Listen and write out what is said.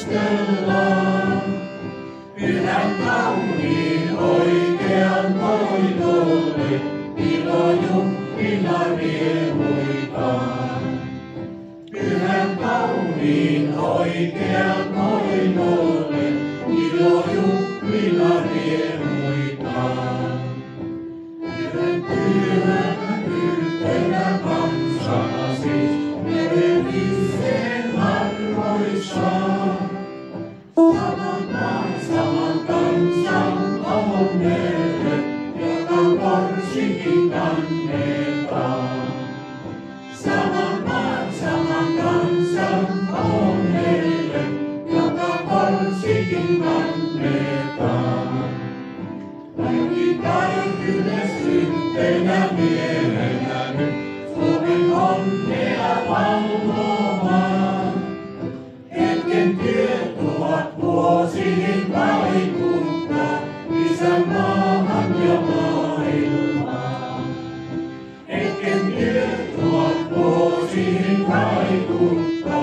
muistellaan. Pyhän kauniin oikean voitolle, ilojuhlilla riemuitaan. Pyhän kauniin oikean voitolle, ilojuhlilla riemuitaan. Pyhän yhtenä kansasi, merellisen arvoissaan. Saman kansan onnelle, joka korsikin kannetaan. Saman kansan onnelle, joka korsikin kannetaan. Kaikille synteenä mielellä nyt Suomen onnea valvomaan. Hetken työ 1000 vuosiin vaikuttaa isänmaahan ja maailmaan. Hetken työ 1000 vuosiin vaikuttaa